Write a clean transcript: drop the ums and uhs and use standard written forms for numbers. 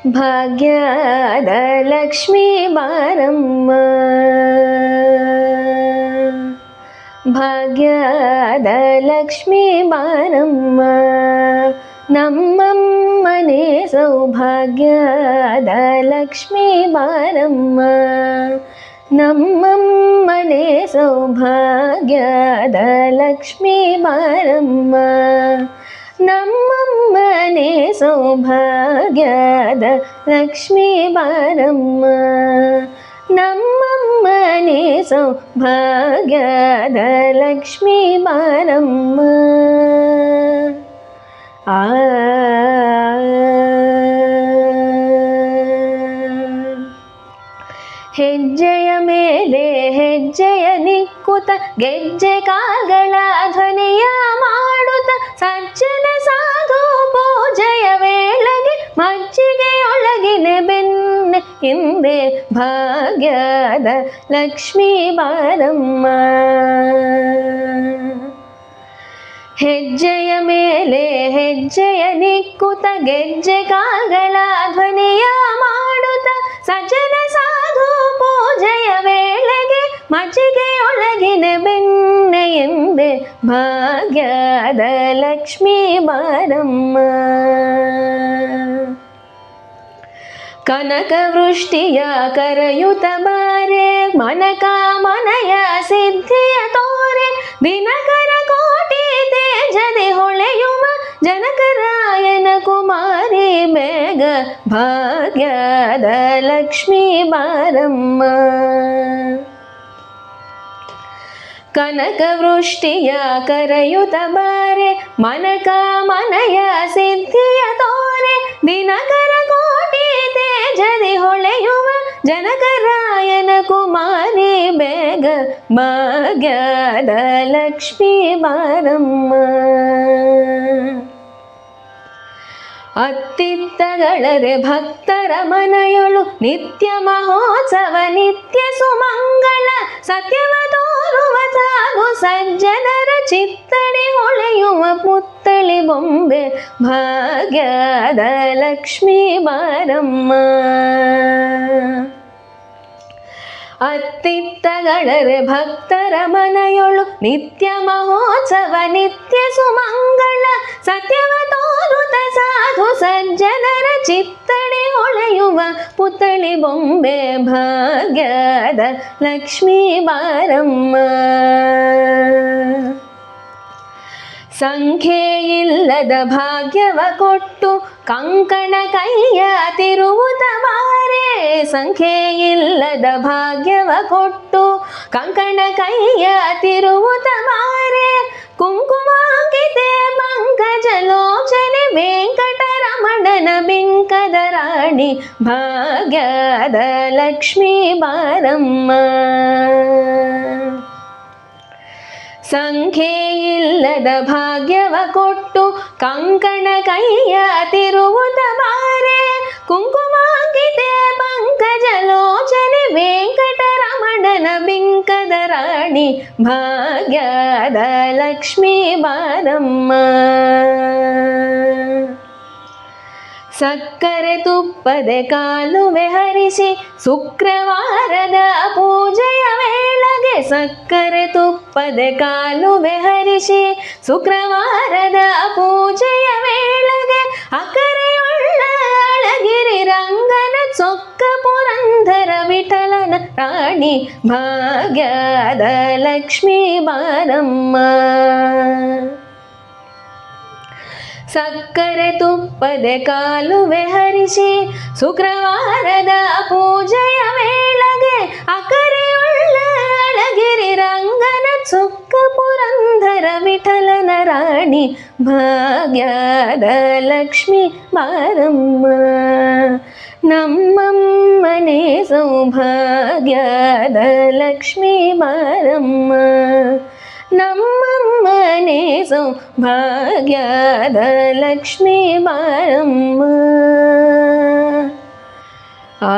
ಭಾಗ್ಯದ ಲಕ್ಷ್ಮೀ ಬಾರಮ್ಮ, ಭಾಗ್ಯದ ಲಕ್ಷ್ಮೀ ಬಾರಮ್ಮ, ನಮ್ಮಮ್ಮನೇ ಸೌಭಾಗ್ಯದ ಲಕ್ಷ್ಮೀ ಬಾರಮ್ಮ, ನಮ್ಮಮ್ಮನೇ ಸೌಭಾಗ್ಯದ ಲಕ್ಷ್ಮೀ ಬಾರಮ್ಮ, ನಮ್ಮಮ್ಮನೇ ಸೌಭಾಗ್ಯದ ಲಕ್ಷ್ಮೀ ಬಾರಮ್ಮ, ನಮ್ಮಮ್ಮನೇ ಸೌಭಾಗ್ಯದ ಲಕ್ಷ್ಮೀ ಬಾರಮ್ಮ. ಆ ಹೆಜ್ಜೆಯ ಮೇಲೆ ಹೆಜ್ಜೆಯ ನಿಕ್ಕುತ ಗೆಜ್ಜೆ ಕಾಲ್ಗಳ ಧ್ವನಿಯ ಮಾಡುತ್ತ ಸಜ್ಜನ ಸಾಧು ಪೂಜೆಯ ವೇಳೆಗೆ ಮಜ್ಜಿಗೆಯೊಳಗಿನ ಬೆನ್ನೆ ಹಿಂದೆ ಭಾಗ್ಯದ ಲಕ್ಷ್ಮೀ ಬಾರಮ್ಮ, ಹೆಜ್ಜೆಯ ಮೇಲೆ ಹೆಜ್ಜೆಯ ನಿಕ್ಕುತ ಗೆಜ್ಜೆ ಕಾಲ್ಗಳ ಧ್ವನಿಯ ಮಾಡುತ್ತ ಸಜ್ಜನ ಸಾಧು ಪೂಜೆಯ ವೇಳೆಗೆ ಮಜ್ಜಿಗೆಯೊಳಗಿನ ಬೆಣ್ಣೆ ಎಂದೆ ಭಾಗ್ಯದ ಲಕ್ಷ್ಮೀ ಬಾರಮ್ಮ. ಕನಕ ವೃಷ್ಟಿಯ ಕರೆಯುತ್ತ ಬಾರೆ ಮನಕಾಮನೆಯ ಸಿದ್ಧಿಯ ತೋರೆ, ದಿನಕರ ಕೋಟಿ ತೇಜದೆ ಹೊಳೆಯುವ ಜನಕರಾಯನ ಕುಮಾರಿ ಬೇಗ ಭಾಗ್ಯದ ಲಕ್ಷ್ಮೀ ಬಾರಮ್ಮ. ಕನಕ ವೃಷ್ಟಿಯ ಕರೆಯುತ್ತ ಬಾರೆ ಮನಕಾಮನೆಯ ಸಿದ್ಧಿಯ ತೋರೆ, ದಿನಕರ ಕೋಟಿ ತೇಜದೆ ಹೊಳೆಯುವ ಜನಕರಾಯನ ಕುಮಾರಿ ಬೇಗ ಭಾಗ್ಯದ ಲಕ್ಷ್ಮೀ ಬಾರಮ್ಮ. ಅತ್ತಿತ್ತಗಳರೆ ಭಕ್ತರ ಮನೆಯೊಳು ನಿತ್ಯ ಮಹೋತ್ಸವ ನಿತ್ಯ ಸುಮಂಗಳ, ಸತ್ಯವ ತೋರುವ ಸಾಧು ಸಜ್ಜನರ ಚಿತ್ತಡಿ ಹೊಳೆಯುವ ಪುತ್ತಳಿ ಬೊಂಬೆ ಭಾಗ್ಯದ ಲಕ್ಷ್ಮೀ ಬಾರಮ್ಮ. ಅತ್ತಿತ್ತಗಳರೆ ಭಕ್ತರ ಮನೆಯೊಳು ನಿತ್ಯ ಮಹೋತ್ಸವ ನಿತ್ಯ ಸುಮಂಗಳ, ಸತ್ಯವ ತೋರುತ ಸಾಧು ಸಜ್ಜನರ ಚಿತ್ತಡಿ ಹೊಳೆಯುವ ಪುತ್ತಳಿ ಬೊಂಬೆ ಭಾಗ್ಯದ ಲಕ್ಷ್ಮೀ ಬಾರಮ್ಮ. ಸಂಖ್ಯೆಯಿಲ್ಲದ ಭಾಗ್ಯವ ಕೊಟ್ಟು ಕಂಕಣ ಕೈಯ ತಿರುವುತ ಬಾರೆ, ಸಂಖ್ಯೆಯಿಲ್ಲದ ಭಾಗ್ಯವ ಕೊಟ್ಟು ಕಂಕಣ ಕೈಯ ತಿರುವುತ ಬಾರೆ, ಕುಂಕುಮಾಂಕಿತೆ ಪಂಕಜಲೋಚನೆ ವೆಂಕಟರಮಣನ ಬಿಂಕದ ರಾಣಿ ಭಾಗ್ಯದ ಲಕ್ಷ್ಮೀ ಬಾರಮ್ಮ. ಸಂಖ್ಯೆಯಿಲ್ಲದ ಭಾಗ್ಯವ ಕೊಟ್ಟು ಕಂಕಣ ಕೈಯ ತಿರುವುತ ಬಾರೆ, ಕುಂಕುಮಾಂಕಿತೆ ಪಂಕಜಲೋಚನೆ ವೆಂಕಟರಮಣನ ಬಿಂಕದ ರಾಣಿ ಭಾಗ್ಯದ ಲಕ್ಷ್ಮೀ ಬಾರಮ್ಮ. ಸಕ್ಕರೆ ತುಪ್ಪದೆ ಕಾಲುವೆ ಹರಿಸಿ ಶುಕ್ರವಾರದ ಪೂಜೆಯ ವೇಳೆಗೆ, ಸಕ್ಕರೆ ತುಪ್ಪದೆ ಕಾಲುವೆ ಹರಿಸಿ ಶುಕ್ರವಾರದ ಪೂಜೆಯ ವೇಳೆಗೆ, ಅಕರೆಯುಳ್ಳ ಅಳಗಿರಿ ರಂಗನ ಚೊಕ್ಕ ಪುರಂದರ ವಿಠಲನ ರಾಣಿ ಭಾಗ್ಯದ ಲಕ್ಷ್ಮೀ ಬಾರಮ್ಮ. ಸಕ್ಕರೆ ತುಪ್ಪದೆ ಕಾಲುವೆ ಹರಿಸಿ ಶುಕ್ರವಾರದ ಪೂಜೆಯ ವೇಳೆಗೆ, ಅಕರೆಯುಳ್ಳ ಅಳಗಿರಿ ರಂಗನ ಚೊಕ್ಕ ಪುರಂದರ ವಿಠಲನ ರಾಣಿ ಭಾಗ್ಯದ ಲಕ್ಷ್ಮೀ ಬಾರಮ್ಮ. ನಮ್ಮಮ್ಮನೇ ಸೌಭಾಗ್ಯದ ಲಕ್ಷ್ಮೀ ಬಾರಮ್ಮ, ನಮ್ಮಮ್ಮನೇ ಸೌಭಾಗ್ಯದ ಲಕ್ಷ್ಮೀ ಬಾರಮ್ಮ. ಆ